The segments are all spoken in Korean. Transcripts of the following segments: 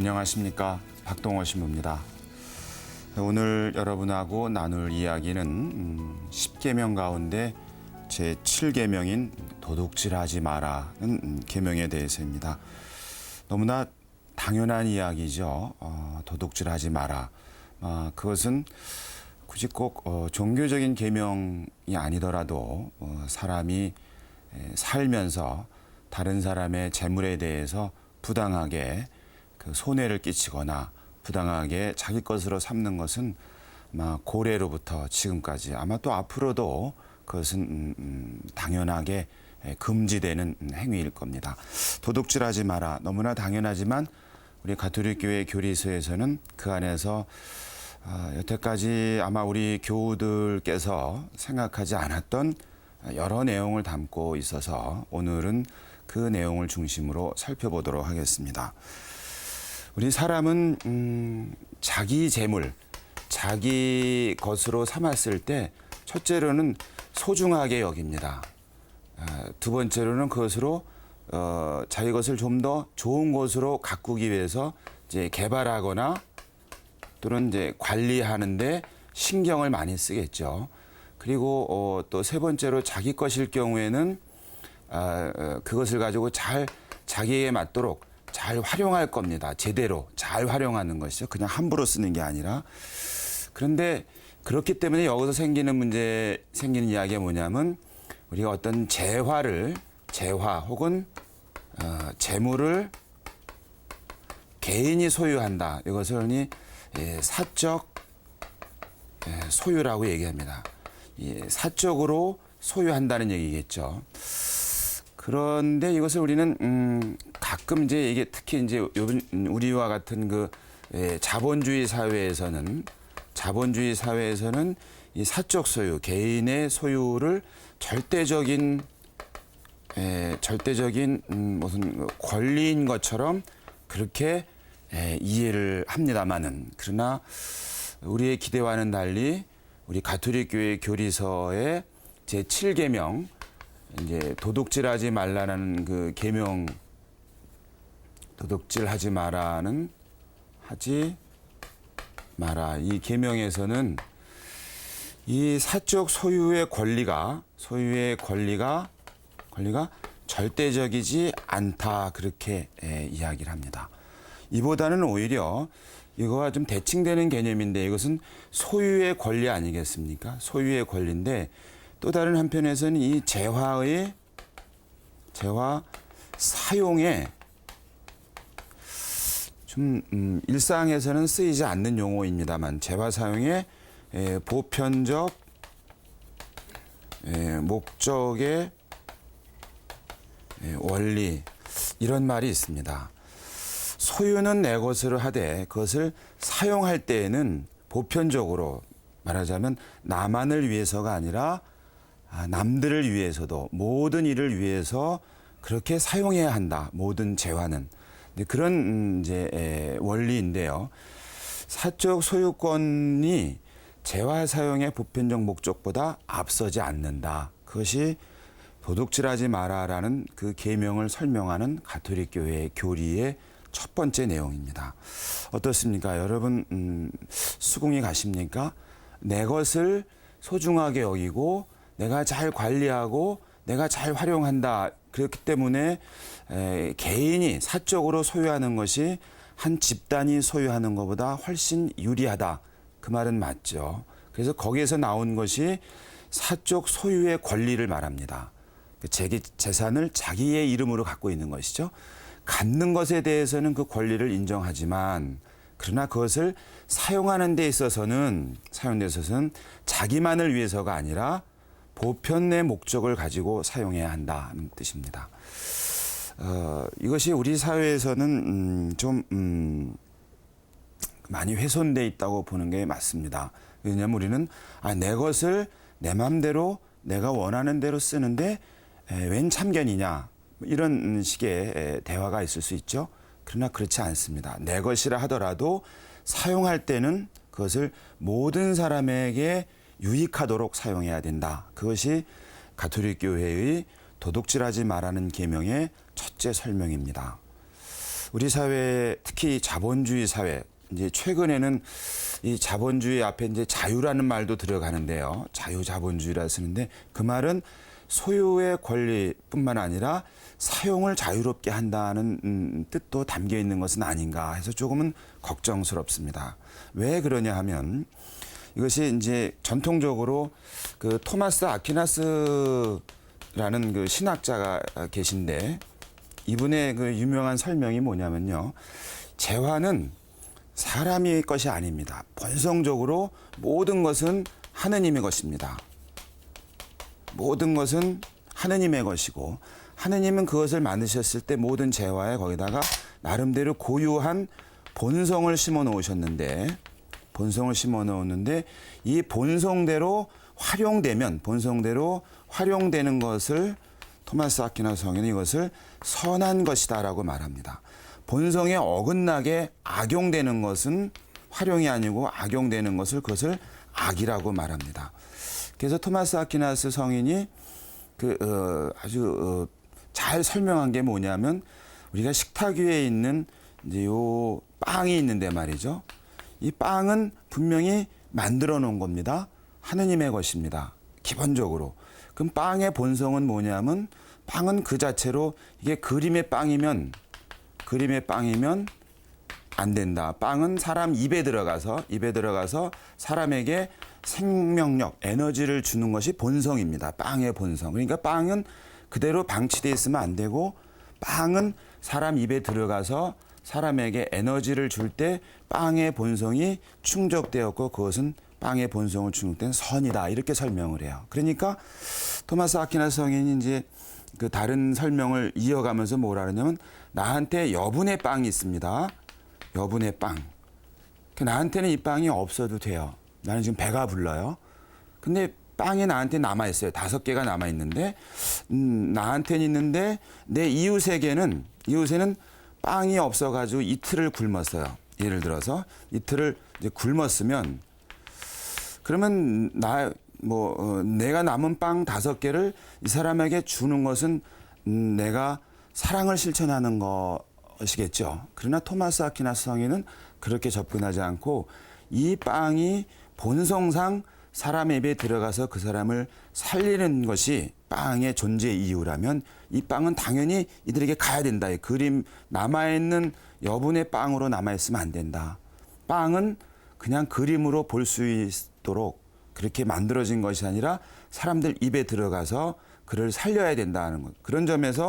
안녕하십니까, 박동호 신부입니다. 오늘 여러분하고 나눌 이야기는 10계명 가운데 제 7계명인 도둑질하지 마라는 계명에 대해서입니다. 너무나 당연한 이야기죠. 도둑질하지 마라. 그것은 굳이 꼭 종교적인 계명이 아니더라도 사람이 살면서 다른 사람의 재물에 대해서 부당하게 그 손해를 끼치거나 부당하게 자기 것으로 삼는 것은 고래로부터 지금까지 아마 또 앞으로도 그것은 당연하게 금지되는 행위일 겁니다. 도둑질하지 마라. 너무나 당연하지만 우리 가톨릭 교회 교리서에서는 그 안에서 여태까지 아마 우리 교우들께서 생각하지 않았던 여러 내용을 담고 있어서 오늘은 그 내용을 중심으로 살펴보도록 하겠습니다. 우리 사람은 자기 재물, 자기 것으로 삼았을 때 첫째로는 소중하게 여깁니다. 두 번째로는 그것으로 자기 것을 좀 더 좋은 것으로 가꾸기 위해서 이제 개발하거나 또는 이제 관리하는데 신경을 많이 쓰겠죠. 그리고 또 세 번째로 자기 것일 경우에는 그것을 가지고 잘 자기에게 맞도록 잘 활용할 겁니다. 제대로 잘 활용하는 것이죠. 그냥 함부로 쓰는 게 아니라. 그런데 그렇기 때문에 여기서 생기는 이야기가 뭐냐면 우리가 어떤 재화 혹은 재물을 개인이 소유한다. 이것을 사적 소유라고 얘기합니다. 사적으로 소유한다는 얘기겠죠. 그런데 이것을 우리는 가끔 이제 이게 특히 이제 우리와 같은 그 자본주의 사회에서는 이 사적 소유, 개인의 소유를 절대적인 무슨 권리인 것처럼 그렇게 이해를 합니다마는, 그러나 우리의 기대와는 달리 우리 가톨릭 교회 교리서의 제 7계명 이제 도둑질하지 말라는 그 계명, 도둑질하지 마라는 하지 마라. 이 계명에서는 이 사적 소유의 권리가 절대적이지 않다, 그렇게 이야기를 합니다. 이보다는 오히려 이거와 좀 대칭되는 개념인데, 이것은 소유의 권리 아니겠습니까? 소유의 권리인데 또 다른 한편에서는 이 재화 사용에 좀 일상에서는 쓰이지 않는 용어입니다만, 재화 사용의 보편적 목적의 원리, 이런 말이 있습니다. 소유는 내 것으로 하되 그것을 사용할 때에는 보편적으로 말하자면 나만을 위해서가 아니라 남들을 위해서도 모든 일을 위해서 그렇게 사용해야 한다. 모든 재화는. 그런 이제 원리인데요. 사적 소유권이 재화 사용의 보편적 목적보다 앞서지 않는다. 그것이 도둑질하지 마라라는 그 계명을 설명하는 가톨릭 교회의 교리의 첫 번째 내용입니다. 어떻습니까? 여러분 수궁이 가십니까? 내 것을 소중하게 여기고 내가 잘 관리하고 내가 잘 활용한다. 그렇기 때문에 개인이 사적으로 소유하는 것이 한 집단이 소유하는 것보다 훨씬 유리하다. 그 말은 맞죠. 그래서 거기에서 나온 것이 사적 소유의 권리를 말합니다. 재산을 자기의 이름으로 갖고 있는 것이죠. 갖는 것에 대해서는 그 권리를 인정하지만, 그러나 그것을 사용하는 데 있어서는 자기만을 위해서가 아니라 보편의 목적을 가지고 사용해야 한다는 뜻입니다. 이것이 우리 사회에서는 좀 많이 훼손돼 있다고 보는 게 맞습니다. 왜냐하면 우리는 내 것을 내 마음대로 내가 원하는 대로 쓰는데 웬 참견이냐, 이런 식의 대화가 있을 수 있죠. 그러나 그렇지 않습니다. 내 것이라 하더라도 사용할 때는 그것을 모든 사람에게 유익하도록 사용해야 된다. 그것이 가톨릭 교회의 도둑질하지 말라는 계명의 첫째 설명입니다. 우리 사회 특히 자본주의 사회 이제 최근에는 이 자본주의 앞에 이제 자유라는 말도 들어가는데요. 자유자본주의라 쓰는데 그 말은 소유의 권리뿐만 아니라 사용을 자유롭게 한다는 뜻도 담겨 있는 것은 아닌가 해서 조금은 걱정스럽습니다. 왜 그러냐 하면 이것이 이제 전통적으로 그 토마스 아퀴나스라는 그 신학자가 계신데 이분의 그 유명한 설명이 뭐냐면요. 재화는 사람의 것이 아닙니다. 본성적으로 모든 것은 하느님의 것입니다. 모든 것은 하느님의 것이고 하느님은 그것을 만드셨을 때 모든 재화에 거기다가 나름대로 고유한 본성을 심어 놓으셨는데 이 본성대로 활용되는 것을 토마스 아퀴나스 성인은 이것을 선한 것이다라고 말합니다. 본성에 어긋나게 악용되는 것은 활용이 아니고 악용되는 그것을 악이라고 말합니다. 그래서 토마스 아퀴나스 성인이 아주 잘 설명한 게 뭐냐면 우리가 식탁 위에 있는 이제 요 빵이 있는데 말이죠. 이 빵은 분명히 만들어 놓은 겁니다. 하느님의 것입니다. 기본적으로. 그럼 빵의 본성은 뭐냐면 빵은 그 자체로 이게 그림의 빵이면 안 된다. 빵은 사람 입에 들어가서 사람에게 생명력, 에너지를 주는 것이 본성입니다. 빵의 본성. 그러니까 빵은 그대로 방치되어 있으면 안 되고 빵은 사람 입에 들어가서 사람에게 에너지를 줄 때 빵의 본성이 충족되었고 그것은 빵의 본성을 충족된 선이다. 이렇게 설명을 해요. 그러니까 토마스 아퀴나스 성인이 이제 그 다른 설명을 이어가면서 뭐라 그러냐면 나한테 여분의 빵이 있습니다. 여분의 빵. 나한테는 이 빵이 없어도 돼요. 나는 지금 배가 불러요. 근데 빵이 나한테 남아있어요. 5개가 남아있는데 나한테는 있는데 내 이웃에게는 빵이 없어가지고 이틀을 굶었어요. 예를 들어서 이틀을 이제 굶었으면 그러면 내가 남은 빵 5개를 이 사람에게 주는 것은 내가 사랑을 실천하는 것이겠죠. 그러나 토마스 아퀴나스 성인은 그렇게 접근하지 않고 이 빵이 본성상 사람의 입에 들어가서 그 사람을 살리는 것이 빵의 존재 이유라면 이 빵은 당연히 이들에게 가야 된다. 이 그림 남아있는 여분의 빵으로 남아있으면 안 된다. 빵은 그냥 그림으로 볼 수 있도록 그렇게 만들어진 것이 아니라 사람들 입에 들어가서 그를 살려야 된다는 것. 그런 점에서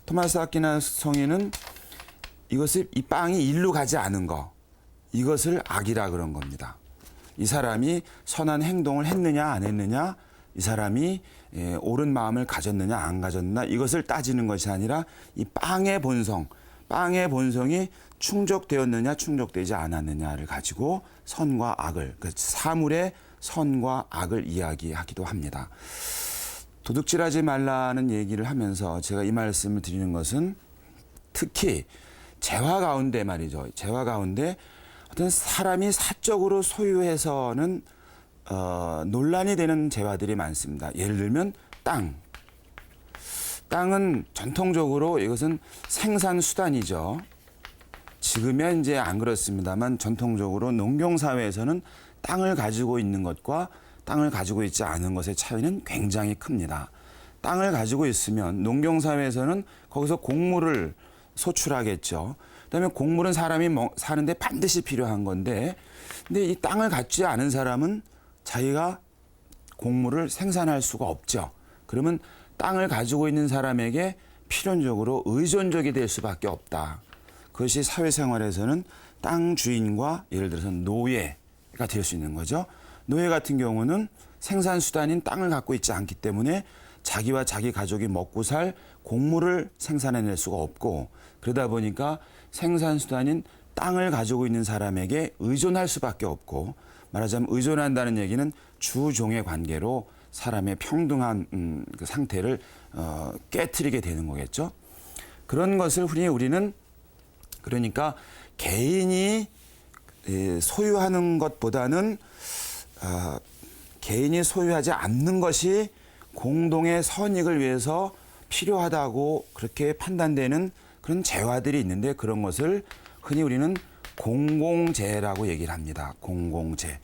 토마스 아퀴나스 성인은 이 빵이 일로 가지 않은 거, 이것을 악이라 그런 겁니다. 이 사람이 선한 행동을 했느냐 안 했느냐, 이 사람이 옳은 마음을 가졌느냐 안 가졌느냐 이것을 따지는 것이 아니라 이 빵의 본성이 충족되었느냐 충족되지 않았느냐를 가지고 선과 악을, 그 사물의 선과 악을 이야기하기도 합니다. 도둑질하지 말라는 얘기를 하면서 제가 이 말씀을 드리는 것은 특히 재화 가운데 말이죠. 재화 가운데 어떤 사람이 사적으로 소유해서는 논란이 되는 재화들이 많습니다. 예를 들면 땅은 전통적으로 이것은 생산 수단이죠. 지금은 이제 안 그렇습니다만 전통적으로 농경 사회에서는 땅을 가지고 있는 것과 땅을 가지고 있지 않은 것의 차이는 굉장히 큽니다. 땅을 가지고 있으면 농경 사회에서는 거기서 곡물을 소출하겠죠. 그다음에 곡물은 사람이 사는데 반드시 필요한 건데, 근데 이 땅을 갖지 않은 사람은 자기가 곡물을 생산할 수가 없죠. 그러면 땅을 가지고 있는 사람에게 필연적으로 의존적이 될 수밖에 없다. 그것이 사회생활에서는 땅 주인과 예를 들어서 노예가 될 수 있는 거죠. 노예 같은 경우는 생산 수단인 땅을 갖고 있지 않기 때문에 자기와 자기 가족이 먹고 살 곡물을 생산해낼 수가 없고, 그러다 보니까 생산 수단인 땅을 가지고 있는 사람에게 의존할 수밖에 없고, 말하자면 의존한다는 얘기는 주종의 관계로 사람의 평등한 그 상태를 깨트리게 되는 거겠죠. 그런 것을 우리는 그러니까 개인이 소유하는 것보다는 개인이 소유하지 않는 것이 공동의 선익을 위해서 필요하다고 그렇게 판단되는 그런 재화들이 있는데 그런 것을 흔히 우리는 공공재라고 얘기를 합니다. 공공재.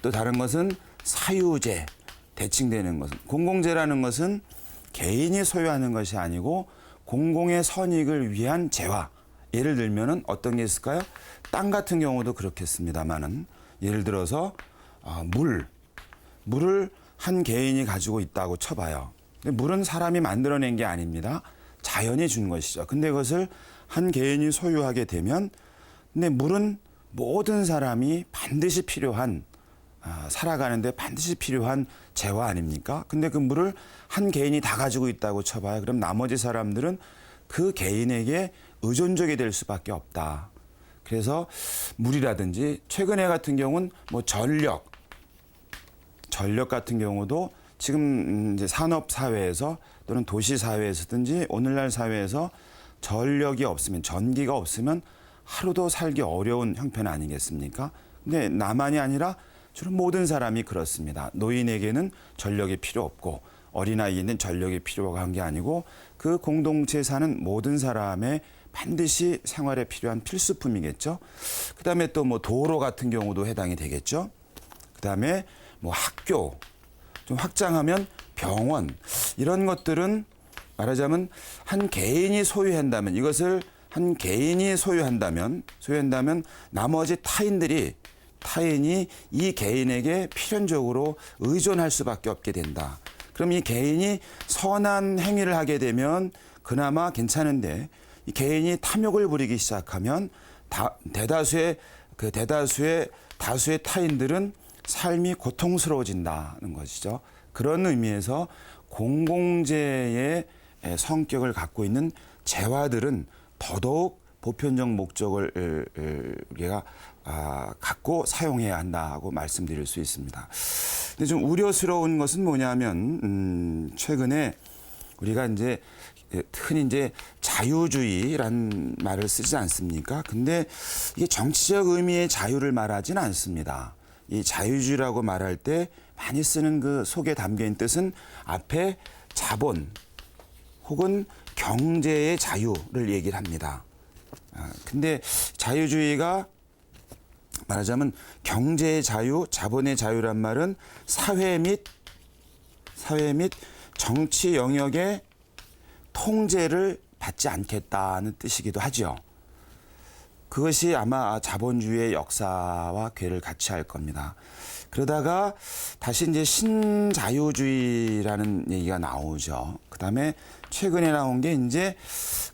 또 다른 것은 사유재, 대칭되는 것은. 공공재라는 것은 개인이 소유하는 것이 아니고 공공의 선익을 위한 재화. 예를 들면은 어떤 게 있을까요? 땅 같은 경우도 그렇겠습니다만은 예를 들어서 물을 한 개인이 가지고 있다고 쳐봐요. 근데 물은 사람이 만들어낸 게 아닙니다. 자연이 준 것이죠. 근데 그것을 한 개인이 소유하게 되면 근데 물은 모든 사람이 반드시 필요한 살아가는데 반드시 필요한 재화 아닙니까? 근데 그 물을 한 개인이 다 가지고 있다고 쳐봐요. 그럼 나머지 사람들은 그 개인에게 의존적이 될 수밖에 없다. 그래서 물이라든지 최근에 같은 경우는 뭐 전력 같은 경우도 지금 이제 산업 사회에서 또는 도시 사회에서든지 오늘날 사회에서 전력이 없으면 전기가 없으면 하루도 살기 어려운 형편 아니겠습니까? 근데 나만이 아니라 주로 모든 사람이 그렇습니다. 노인에게는 전력이 필요 없고 어린아이에는 전력이 필요한 게 아니고 그 공동체에 사는 모든 사람의 반드시 생활에 필요한 필수품이겠죠. 그다음에 또 뭐 도로 같은 경우도 해당이 되겠죠. 그다음에 뭐 학교, 좀 확장하면 병원 이런 것들은 말하자면 한 개인이 소유한다면 이것을 한 개인이 소유한다면 나머지 타인이 이 개인에게 필연적으로 의존할 수밖에 없게 된다. 그럼 이 개인이 선한 행위를 하게 되면 그나마 괜찮은데 이 개인이 탐욕을 부리기 시작하면 다수의 타인들은 삶이 고통스러워진다는 것이죠. 그런 의미에서 공공재의 성격을 갖고 있는 재화들은 더더욱 보편적 목적을 우리가 갖고 사용해야 한다고 말씀드릴 수 있습니다. 근데 좀 우려스러운 것은 뭐냐면 최근에 우리가 이제 흔히 이제 자유주의란 말을 쓰지 않습니까? 근데 이게 정치적 의미의 자유를 말하지는 않습니다. 이 자유주의라고 말할 때 많이 쓰는 그 속에 담겨 있는 뜻은 앞에 자본 혹은 경제의 자유를 얘기를 합니다. 근데 자유주의가 말하자면 경제의 자유, 자본의 자유란 말은 사회 및 정치 영역의 통제를 받지 않겠다는 뜻이기도 하죠. 그것이 아마 자본주의의 역사와 궤를 같이 할 겁니다. 그러다가 다시 이제 신자유주의라는 얘기가 나오죠. 그다음에 최근에 나온 게 이제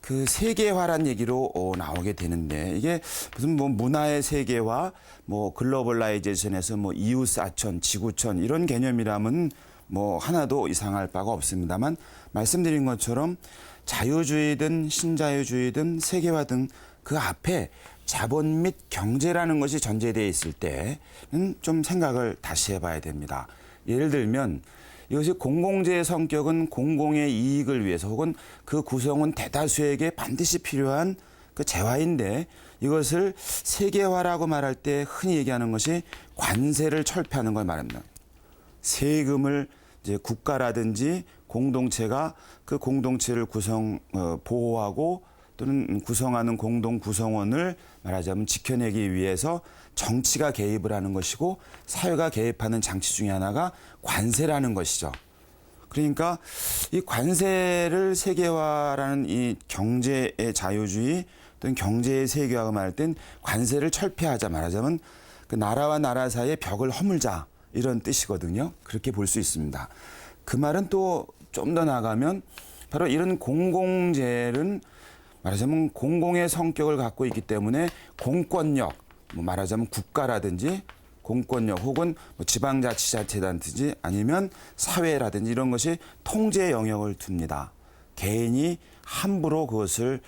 그 세계화란 얘기로 나오게 되는데 이게 무슨 뭐 문화의 세계화, 뭐 글로벌라이제이션에서 뭐 이웃사촌, 지구촌 이런 개념이라면 뭐 하나도 이상할 바가 없습니다만 말씀드린 것처럼 자유주의든 신자유주의든 세계화 등 그 앞에 자본 및 경제라는 것이 전제되어 있을 때는 좀 생각을 다시 해봐야 됩니다. 예를 들면 이것이 공공재의 성격은 공공의 이익을 위해서 혹은 그 구성은 대다수에게 반드시 필요한 그 재화인데 이것을 세계화라고 말할 때 흔히 얘기하는 것이 관세를 철폐하는 걸 말합니다. 세금을 이제 국가라든지 공동체가 그 공동체를 보호하고 또는 구성하는 공동 구성원을 말하자면 지켜내기 위해서 정치가 개입을 하는 것이고 사회가 개입하는 장치 중에 하나가 관세라는 것이죠. 그러니까 이 관세를 세계화라는 이 경제의 자유주의 또는 경제의 세계화가 말할 땐 관세를 철폐하자 말하자면 그 나라와 나라 사이의 벽을 허물자 이런 뜻이거든요. 그렇게 볼 수 있습니다. 그 말은 또 좀 더 나아가면 바로 이런 공공재는 말하자면 공공의 성격을 갖고 있기 때문에 공권력, 뭐 말하자면 국가라든지 공권력 혹은 뭐 지방자치단체든지 아니면 사회라든지 이런 것이 통제 영역을 둡니다. 개인이 함부로 그것을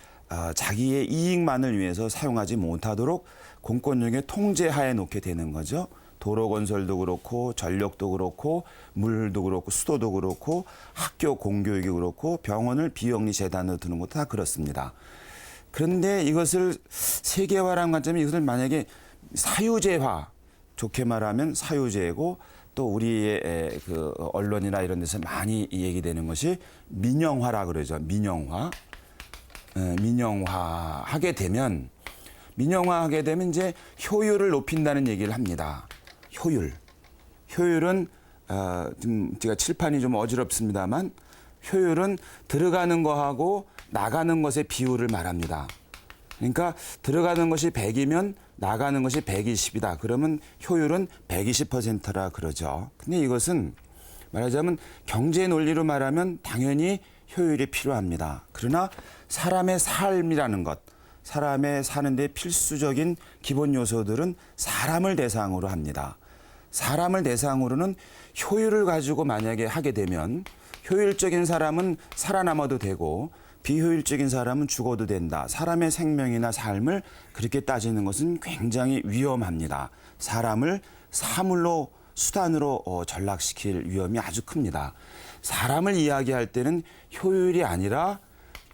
자기의 이익만을 위해서 사용하지 못하도록 공권력의 통제하에 놓게 되는 거죠. 도로 건설도 그렇고 전력도 그렇고 물도 그렇고 수도도 그렇고 학교 공교육이 그렇고 병원을 비영리 재단으로 두는 것도 다 그렇습니다. 그런데 이것을 세계화라는 관점이 이것을 만약에 사유재화 좋게 말하면 사유재고 또 우리의 그 언론이나 이런 데서 많이 얘기되는 것이 민영화라 그러죠. 민영화. 민영화하게 되면 이제 효율을 높인다는 얘기를 합니다. 효율은 좀 제가 칠판이 좀 어지럽습니다만 효율은 들어가는 거하고 나가는 것의 비율을 말합니다. 그러니까 들어가는 것이 100이면 나가는 것이 120이다. 그러면 효율은 120%라 그러죠. 근데 이것은 말하자면 경제 논리로 말하면 당연히 효율이 필요합니다. 그러나 사람의 삶이라는 것, 사람의 사는데 필수적인 기본 요소들은 사람을 대상으로 합니다. 사람을 대상으로는 효율을 가지고 만약에 하게 되면 효율적인 사람은 살아남아도 되고 비효율적인 사람은 죽어도 된다. 사람의 생명이나 삶을 그렇게 따지는 것은 굉장히 위험합니다. 사람을 사물로 수단으로 전락시킬 위험이 아주 큽니다. 사람을 이야기할 때는 효율이 아니라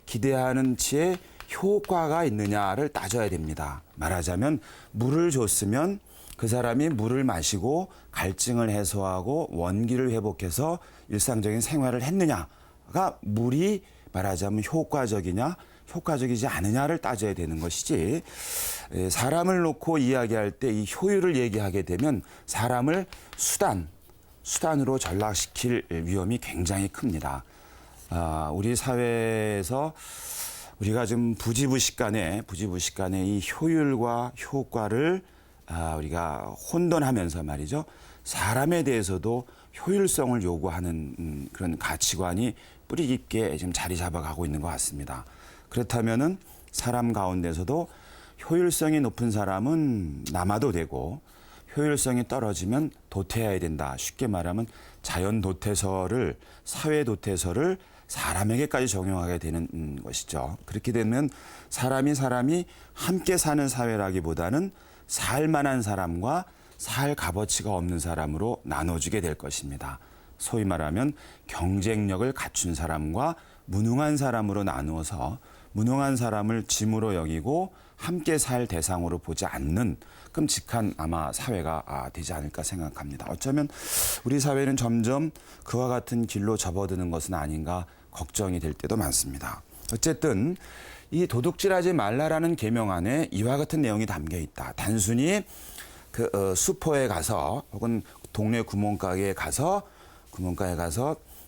기대하는 치에 효과가 있느냐를 따져야 됩니다. 말하자면 물을 줬으면 그 사람이 물을 마시고 갈증을 해소하고 원기를 회복해서 일상적인 생활을 했느냐가 물이 말하자면 효과적이냐 효과적이지 않느냐를 따져야 되는 것이지 사람을 놓고 이야기할 때 이 효율을 얘기하게 되면 사람을 수단으로 전락시킬 위험이 굉장히 큽니다. 우리 사회에서 우리가 좀 부지불식간에 이 효율과 효과를 우리가 혼돈하면서 말이죠. 사람에 대해서도 효율성을 요구하는 그런 가치관이 뿌리 깊게 지금 자리 잡아가고 있는 것 같습니다. 그렇다면은 사람 가운데서도 효율성이 높은 사람은 남아도 되고 효율성이 떨어지면 도태해야 된다. 쉽게 말하면 자연 도태설을 사회 도태설을 사람에게까지 적용하게 되는 것이죠. 그렇게 되면 사람이 함께 사는 사회라기보다는 살 만한 사람과 살 값어치가 없는 사람으로 나눠지게 될 것입니다. 소위 말하면 경쟁력을 갖춘 사람과 무능한 사람으로 나누어서 무능한 사람을 짐으로 여기고 함께 살 대상으로 보지 않는 끔찍한 아마 사회가 되지 않을까 생각합니다. 어쩌면 우리 사회는 점점 그와 같은 길로 접어드는 것은 아닌가 걱정이 될 때도 많습니다. 어쨌든 이 도둑질하지 말라라는 계명 안에 이와 같은 내용이 담겨 있다. 단순히 슈퍼에 가서 혹은 동네 구멍가게에 가서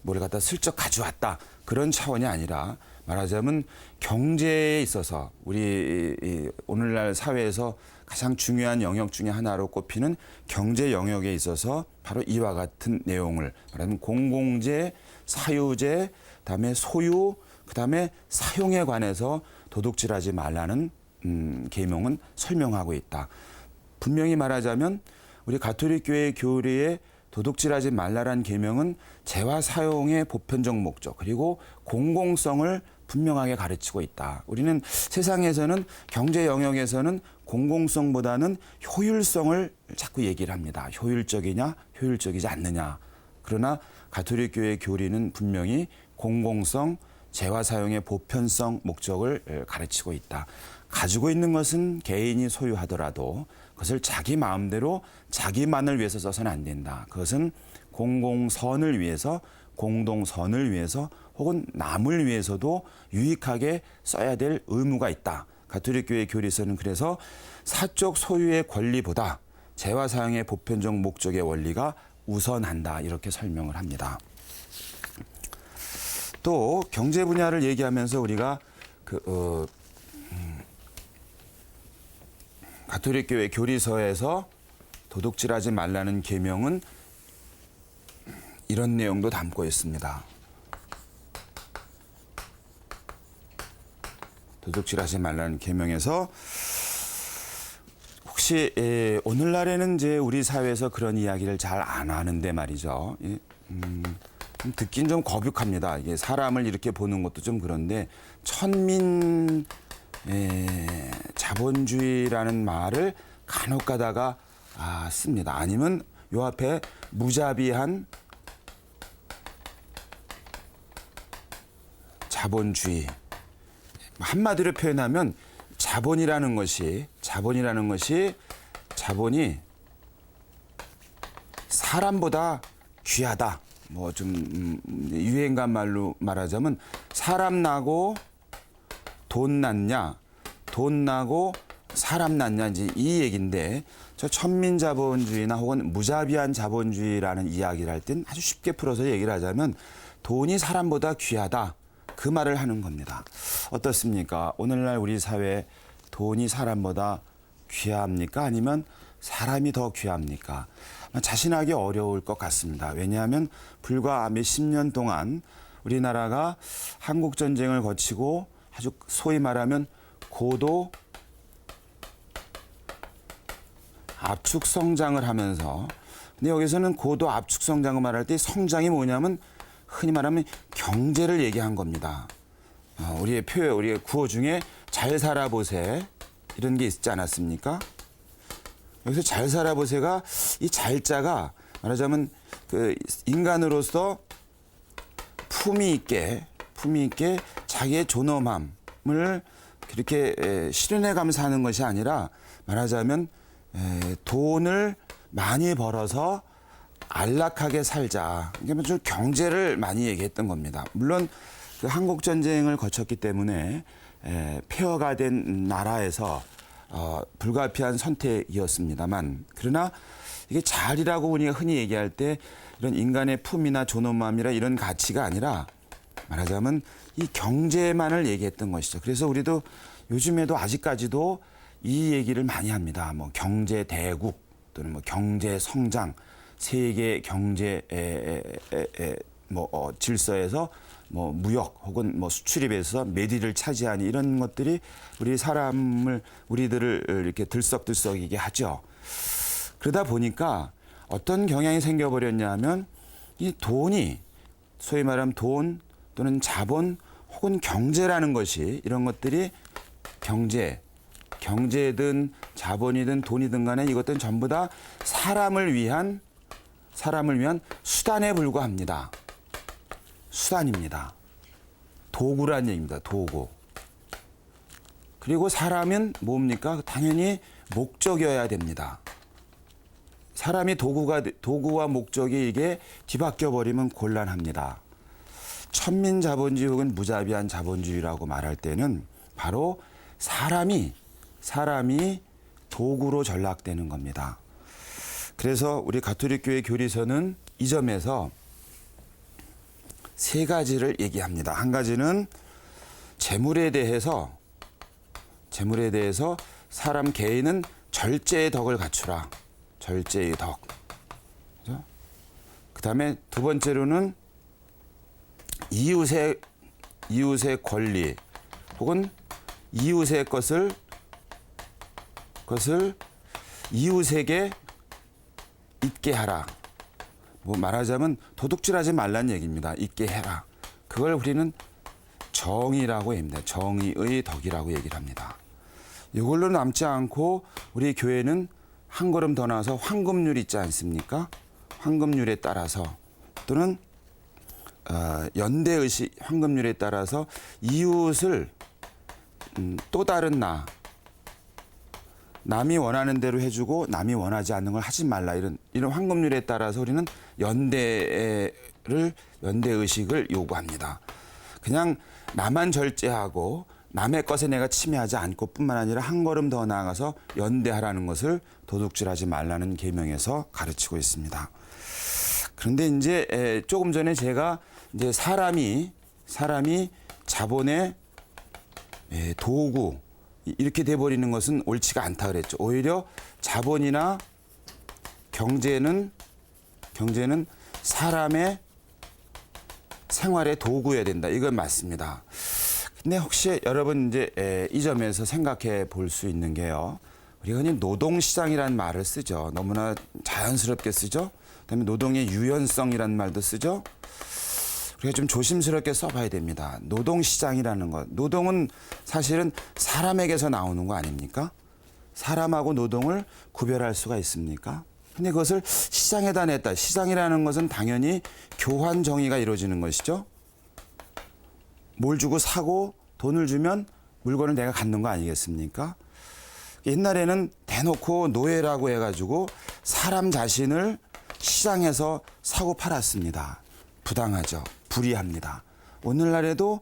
뭘 갖다 슬쩍 가져왔다. 그런 차원이 아니라 말하자면 경제에 있어서 우리 오늘날 사회에서 가장 중요한 영역 중에 하나로 꼽히는 경제 영역에 있어서 바로 이와 같은 내용을 말하자면 공공재, 사유재, 그다음에 소유, 그다음에 사용에 관해서 도둑질하지 말라는 계명은 설명하고 있다. 분명히 말하자면 우리 가톨릭 교회 교리에 도둑질하지 말라란 계명은 재화 사용의 보편적 목적 그리고 공공성을 분명하게 가르치고 있다. 우리는 세상에서는 경제 영역에서는 공공성보다는 효율성을 자꾸 얘기를 합니다. 효율적이냐, 효율적이지 않느냐. 그러나 가톨릭 교회 교리는 분명히 공공성, 재화 사용의 보편성 목적을 가르치고 있다. 가지고 있는 것은 개인이 소유하더라도 그것을 자기 마음대로 자기만을 위해서 써서는 안 된다. 그것은 공공선을 위해서, 공동선을 위해서 혹은 남을 위해서도 유익하게 써야 될 의무가 있다. 가톨릭 교회 교리서는 그래서 사적 소유의 권리보다 재화 사용의 보편적 목적의 원리가 우선한다. 이렇게 설명을 합니다. 또 경제 분야를 얘기하면서 우리가 가톨릭 교회 교리서에서 도둑질하지 말라는 계명은 이런 내용도 담고 있습니다. 도둑질하지 말라는 계명에서 혹시 오늘날에는 이제 우리 사회에서 그런 이야기를 잘 안 하는데 말이죠. 듣긴 좀 거북합니다. 이게 사람을 이렇게 보는 것도 좀 그런데 천민 자본주의라는 말을 간혹 가다가 씁니다. 아니면 요 앞에 무자비한 자본주의. 한마디로 표현하면 자본이 사람보다 귀하다. 뭐 좀 유행가 말로 말하자면 사람 나고 돈 낳냐, 돈 나고 사람 낳냐 이제 이 얘기인데 저 천민자본주의나 혹은 무자비한 자본주의라는 이야기를 할 땐 아주 쉽게 풀어서 얘기를 하자면 돈이 사람보다 귀하다 그 말을 하는 겁니다. 어떻습니까? 오늘날 우리 사회 돈이 사람보다 귀합니까? 아니면 사람이 더 귀합니까? 자신하기 어려울 것 같습니다. 왜냐하면 불과 몇십 년 동안 우리나라가 한국전쟁을 거치고 아주 소위 말하면 고도 압축 성장을 하면서 근데 여기서는 고도 압축 성장을 말할 때 성장이 뭐냐면 흔히 말하면 경제를 얘기한 겁니다. 우리의 표현, 우리의 구어 중에 잘 살아보세 이런 게 있지 않았습니까? 여기서 잘 살아보세가 이 잘자가 말하자면 그 인간으로서 품위 있게 자기의 존엄함을 그렇게 실현해가면서 하는 것이 아니라 말하자면 돈을 많이 벌어서 안락하게 살자. 그러니까 좀 경제를 많이 얘기했던 겁니다. 물론 그 한국 전쟁을 거쳤기 때문에 폐허가 된 나라에서 불가피한 선택이었습니다만 그러나 이게 잘이라고 우리가 흔히 얘기할 때 이런 인간의 품이나 존엄함이라 이런 가치가 아니라 말하자면 이 경제만을 얘기했던 것이죠. 그래서 우리도 요즘에도 아직까지도 이 얘기를 많이 합니다. 뭐 경제 대국 또는 뭐 경제 성장, 세계 경제 질서에서 뭐 무역 혹은 뭐 수출입에서 매디를 차지하니 이런 것들이 우리들을 이렇게 들썩들썩이게 하죠. 그러다 보니까 어떤 경향이 생겨버렸냐면 이 돈이 소위 말하면 돈 또는 자본 혹은 경제라는 것이 이런 것들이 경제든 자본이든 돈이든 간에 이것들은 전부 다 사람을 위한 수단에 불과합니다. 수단입니다. 도구란 얘기입니다. 도구. 그리고 사람은 뭡니까? 당연히 목적이어야 됩니다. 사람이 도구와 목적이 이게 뒤바뀌어 버리면 곤란합니다. 천민자본주의 혹은 무자비한 자본주의라고 말할 때는 바로 사람이 도구로 전락되는 겁니다. 그래서 우리 가톨릭 교회 교리서는 이 점에서 세 가지를 얘기합니다. 한 가지는 재물에 대해서 사람 개인은 절제의 덕을 갖추라. 절제의 덕. 그죠? 그다음에 두 번째로는 이웃의 권리 혹은 이웃의 것을 이웃에게 있게 하라. 뭐 말하자면 도둑질하지 말라는 얘기입니다. 있게 해라. 그걸 우리는 정의라고 합니다. 정의의 덕이라고 얘기를 합니다. 이걸로 남지 않고 우리 교회는 한 걸음 더 나아서 황금률 있지 않습니까? 황금률에 따라서 또는 연대의식 황금률에 따라서 이웃을 또 다른 남이 원하는 대로 해주고 남이 원하지 않는 걸 하지 말라 이런 황금률에 따라서 우리는 연대의식을 요구합니다. 그냥 나만 절제하고 남의 것에 내가 침해하지 않고 뿐만 아니라 한 걸음 더 나아가서 연대하라는 것을 도둑질하지 말라는 계명에서 가르치고 있습니다. 그런데 이제 조금 전에 제가 이제 사람이 자본의 도구 이렇게 돼버리는 것은 옳지가 않다 그랬죠. 오히려 자본이나 경제는 사람의 생활의 도구여야 된다. 이건 맞습니다. 근데 혹시 여러분 이제 이 점에서 생각해 볼 수 있는 게요. 우리가 흔히 노동시장이라는 말을 쓰죠. 너무나 자연스럽게 쓰죠. 그다음에 노동의 유연성이라는 말도 쓰죠. 우리가 좀 조심스럽게 써봐야 됩니다. 노동시장이라는 것. 노동은 사실은 사람에게서 나오는 거 아닙니까? 사람하고 노동을 구별할 수가 있습니까? 근데 그것을 시장에다 냈다. 시장이라는 것은 당연히 교환 정의가 이루어지는 것이죠. 뭘 주고 사고 돈을 주면 물건을 내가 갖는 거 아니겠습니까? 옛날에는 대놓고 노예라고 해가지고 사람 자신을 시장에서 사고 팔았습니다. 부당하죠. 불이합니다. 오늘날에도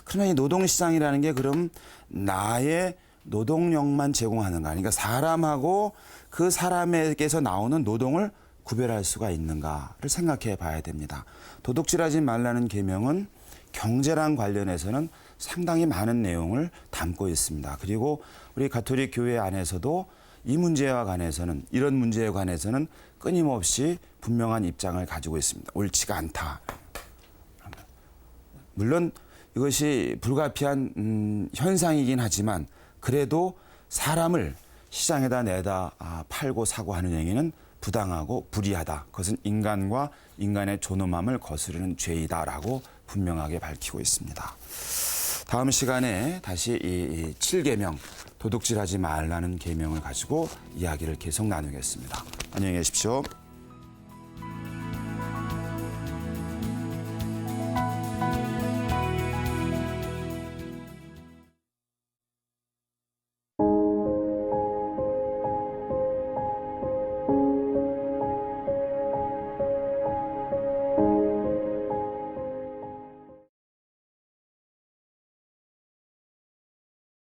그러나 이 노동시장이라는 게 그럼 나의 노동력만 제공하는가? 그러니까 사람하고 그 사람에게서 나오는 노동을 구별할 수가 있는가를 생각해 봐야 됩니다. 도둑질하지 말라는 계명은 경제랑 관련해서는 상당히 많은 내용을 담고 있습니다. 그리고 우리 가톨릭 교회 안에서도 이 문제와 관해서는 이런 문제에 관해서는 끊임없이 분명한 입장을 가지고 있습니다. 옳지가 않다. 물론 이것이 불가피한 현상이긴 하지만 그래도 사람을 시장에다 내다 팔고 사고 하는 행위는 부당하고 불의하다. 그것은 인간과 인간의 존엄함을 거스르는 죄이다라고 분명하게 밝히고 있습니다. 다음 시간에 다시 이 7계명 도둑질하지 말라는 계명을 가지고 이야기를 계속 나누겠습니다. 안녕히 계십시오.